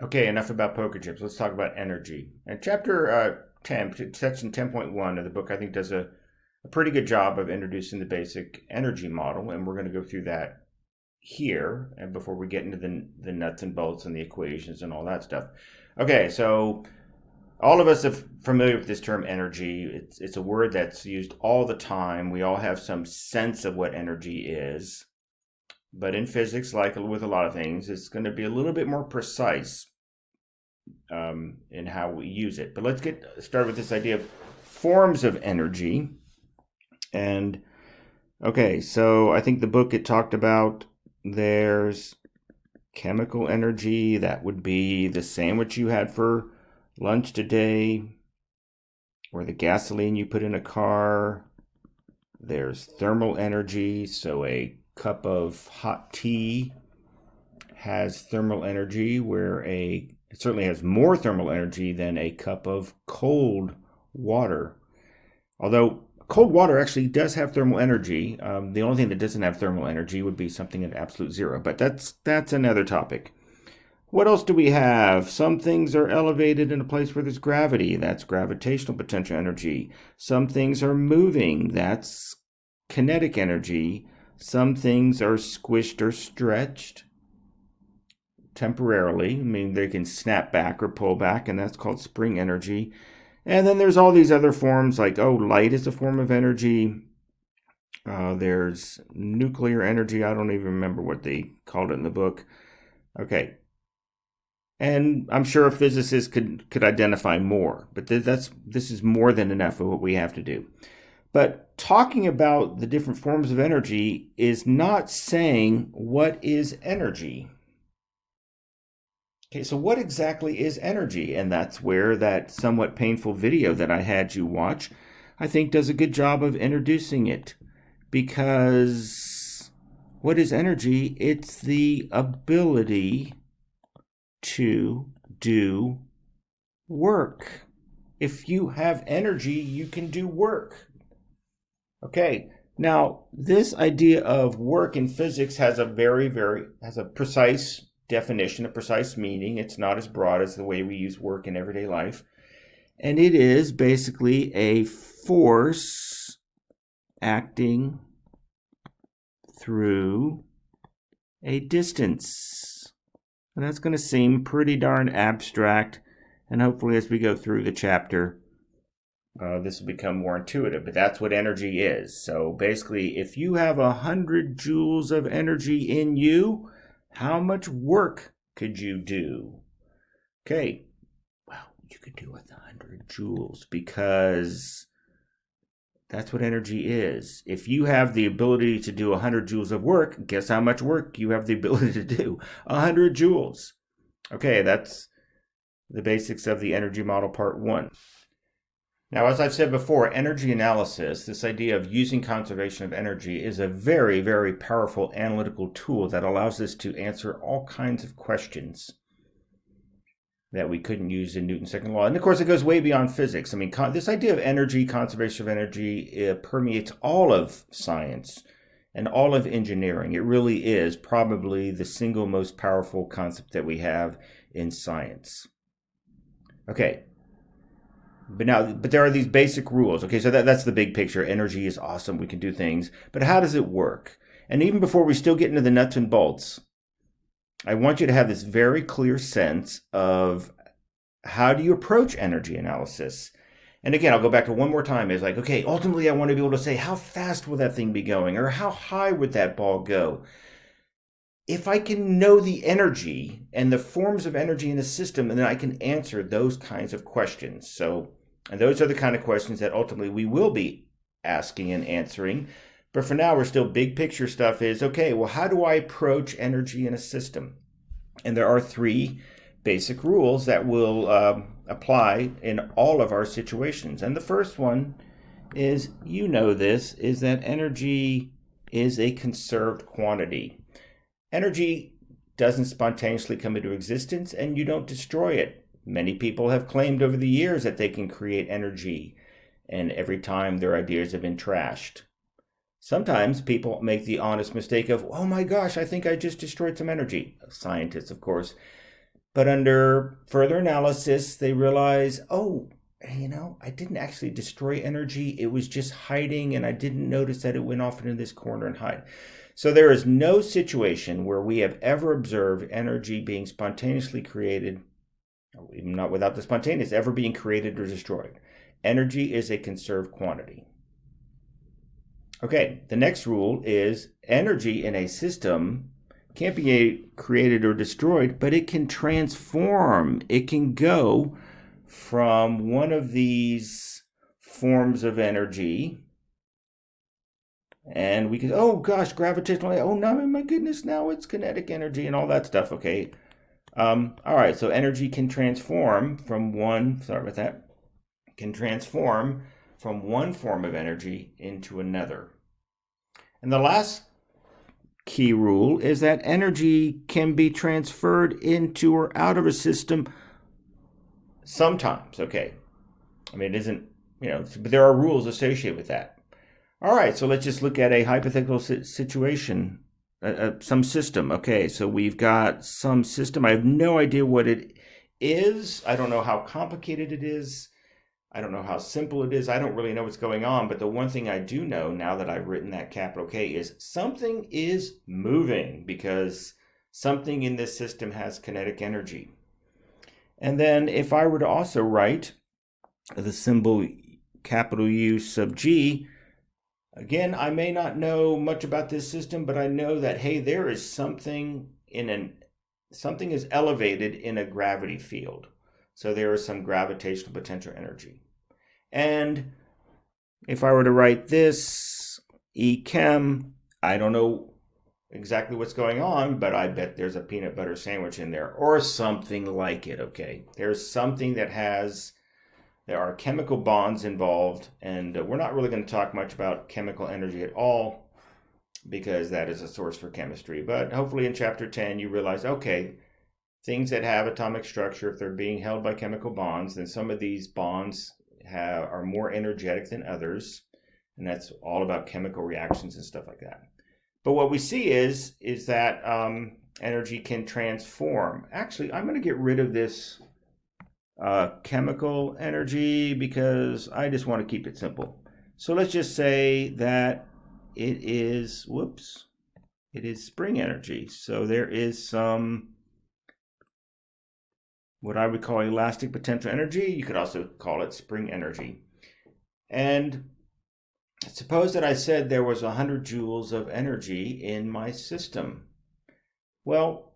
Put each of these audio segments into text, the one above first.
Okay, enough about poker chips. Let's talk about energy. And chapter 10, section 10.1 of the book, I think, does a pretty good job of introducing the basic energy model. And we're going to go through that here and before we get into the nuts and bolts and the equations and all that stuff. Okay, so all of us are familiar with this term energy. It's a word that's used all the time. We all have some sense of what energy is. But in physics, like with a lot of things, it's going to be a little bit more precise in how we use it. But let's get started with this idea of forms of energy. And okay, so I think the book it talked about there's chemical energy. That would be the sandwich you had for lunch today, or the gasoline you put in a car. There's thermal energy, so a cup of hot tea has thermal energy, where it certainly has more thermal energy than a cup of cold water. Although cold water actually does have thermal energy. The only thing that doesn't have thermal energy would be something at absolute zero, but that's another topic. What else do we have? Some things are elevated in a place where there's gravity. That's gravitational potential energy. Some things are moving. That's kinetic energy. Some things are squished or stretched temporarily. I mean, they can snap back or pull back, and that's called spring energy. And then there's all these other forms like, oh, light is a form of energy. There's nuclear energy. I don't even remember what they called it in the book. Okay. And I'm sure physicists could identify more, but this is more than enough of what we have to do. But talking about the different forms of energy is not saying what is energy. Okay, so what exactly is energy? And that's where that somewhat painful video that I had you watch, I think, does a good job of introducing it. Because what is energy? It's the ability to do work. If you have energy, you can do work. Okay, now this idea of work in physics has has a precise definition, a precise meaning. It's not as broad as the way we use work in everyday life. And it is basically a force acting through a distance. And that's going to seem pretty darn abstract. And hopefully, as we go through the chapter, this will become more intuitive. But that's what energy is. So basically, if you have 100 joules of energy in you, how much work could you do? Okay, well, you could do with 100 joules because that's what energy is. If you have the ability to do 100 joules of work, guess how much work you have the ability to do? 100 joules. Okay, that's the basics of the energy model part one. Now, as I've said before, energy analysis, this idea of using conservation of energy, is a very powerful analytical tool that allows us to answer all kinds of questions that we couldn't use in Newton's second law. And of course, it goes way beyond physics. I mean, this idea of energy, conservation of energy, permeates all of science and all of engineering. It really is probably the single most powerful concept that we have in science. Okay. But there are these basic rules. Okay, so that's the big picture. Energy is awesome. We can do things. But how does it work? And even before we still get into the nuts and bolts, I want you to have this very clear sense of how do you approach energy analysis. And again, I'll go back to one more time. It's like, okay, ultimately I want to be able to say, how fast will that thing be going? Or how high would that ball go? If I can know the energy and the forms of energy in a system, then I can answer those kinds of questions. And those are the kind of questions that ultimately we will be asking and answering. But for now, we're still big picture stuff is, okay, well, how do I approach energy in a system? And there are three basic rules that will apply in all of our situations. And the first one is, you know this, is that energy is a conserved quantity. Energy doesn't spontaneously come into existence, and you don't destroy it. Many people have claimed over the years that they can create energy, and every time their ideas have been trashed. Sometimes people make the honest mistake of, oh my gosh, I think I just destroyed some energy. Scientists, of course. But under further analysis, they realize, oh, I didn't actually destroy energy. It was just hiding, and I didn't notice that it went off into this corner and hide. So there is no situation where we have ever observed energy being spontaneously created, even not without the spontaneous, ever being created or destroyed. Energy is a conserved quantity. Okay, the next rule is energy in a system can't be created or destroyed, but it can transform. It can go from one of these forms of energy, and we can, oh gosh, gravitational, oh no, my goodness, now it's kinetic energy and all that stuff. Okay. All right, so energy can transform from one, sorry about that, can transform from one form of energy into another. And the last key rule is that energy can be transferred into or out of a system sometimes. Okay. I mean, it isn't, but there are rules associated with that. All right, so let's just look at a hypothetical situation, some system. Okay, so we've got some system. I have no idea what it is. I don't know how complicated it is. I don't know how simple it is. I don't really know what's going on. But the one thing I do know now that I've written that capital K is something is moving, because something in this system has kinetic energy. And then if I were to also write the symbol capital U sub G, again, I may not know much about this system, but I know that, hey, there is something something is elevated in a gravity field. So there is some gravitational potential energy. And if I were to write this, E chem, I don't know exactly what's going on, but I bet there's a peanut butter sandwich in there or something like it, okay? There's something that there are chemical bonds involved, and we're not really going to talk much about chemical energy at all because that is a source for chemistry. But hopefully in chapter 10 you realize, okay, things that have atomic structure, if they're being held by chemical bonds, then some of these bonds are more energetic than others, and that's all about chemical reactions and stuff like that. But what we see is that energy can transform. Actually, I'm going to get rid of this chemical energy because I just want to keep it simple. So let's just say that it is spring energy. So there is some what I would call elastic potential energy. You could also call it spring energy. And suppose that I said there was 100 joules of energy in my system. Well,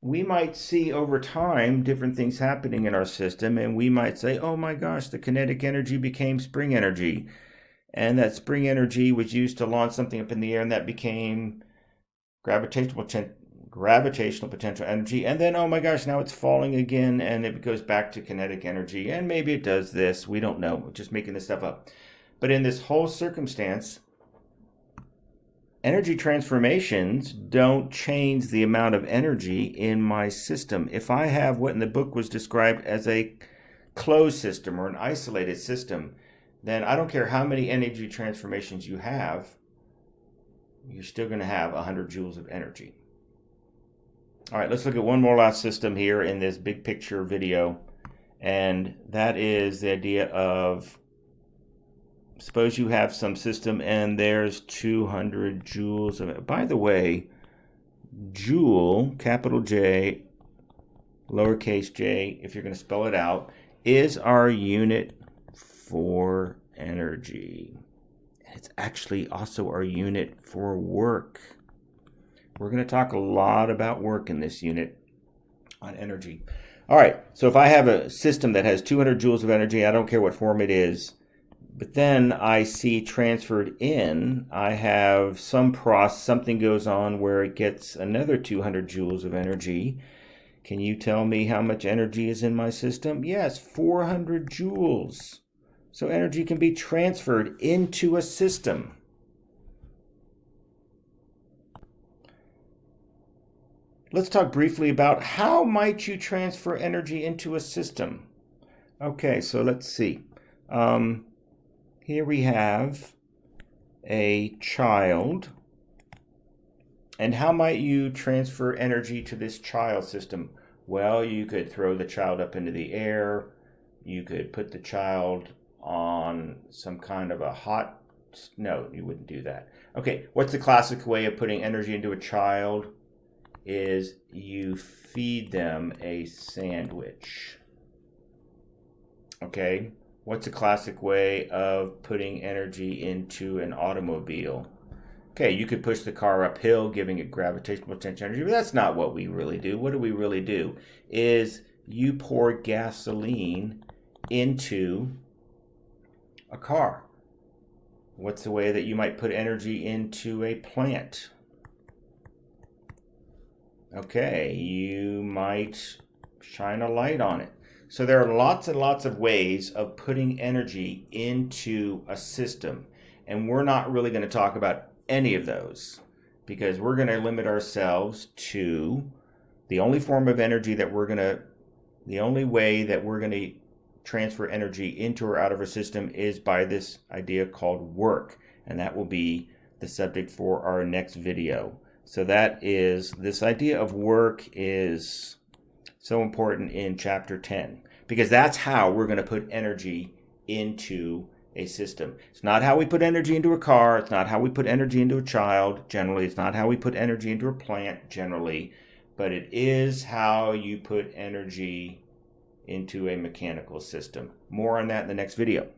we might see over time different things happening in our system, and we might say, oh my gosh, the kinetic energy became spring energy. And that spring energy was used to launch something up in the air, and that became gravitational potential energy. And then, oh my gosh, now it's falling again, and it goes back to kinetic energy. And maybe it does this. We don't know. We're just making this stuff up. But in this whole circumstance, energy transformations don't change the amount of energy in my system. If I have what in the book was described as a closed system or an isolated system, then I don't care how many energy transformations you have, you're still going to have 100 joules of energy. All right, let's look at one more last system here in this big picture video, and that is the idea of, suppose you have some system and there's 200 joules of it. By the way, joule, capital J, lowercase j, if you're going to spell it out, is our unit for energy. It's actually also our unit for work. We're going to talk a lot about work in this unit on energy. All right, so if I have a system that has 200 joules of energy, I don't care what form it is, but then I see transferred in, I have something goes on where it gets another 200 joules of energy. Can you tell me how much energy is in my system? Yes, 400 joules. So energy can be transferred into a system. Let's talk briefly about how might you transfer energy into a system. Okay, so let's see. Here we have a child. And how might you transfer energy to this child system? Well, you could throw the child up into the air. You could put the child on some kind of a hot... No, you wouldn't do that. Okay, what's the classic way of putting energy into a child? Is you feed them a sandwich. Okay, what's a classic way of putting energy into an automobile? Okay, you could push the car uphill, giving it gravitational potential energy, but that's not what we really do. What do we really do is you pour gasoline into a car. What's the way that you might put energy into a plant? Okay, you might shine a light on it. So there are lots and lots of ways of putting energy into a system. And we're not really going to talk about any of those because we're going to limit ourselves to the only form of energy that the only way that we're going to transfer energy into or out of our system is by this idea called work. And that will be the subject for our next video. So that is, this idea of work is so important in chapter 10 because that's how we're going to put energy into a system. It's not how we put energy into a car. It's not how we put energy into a child generally. It's not how we put energy into a plant generally, but it is how you put energy into a mechanical system. More on that in the next video.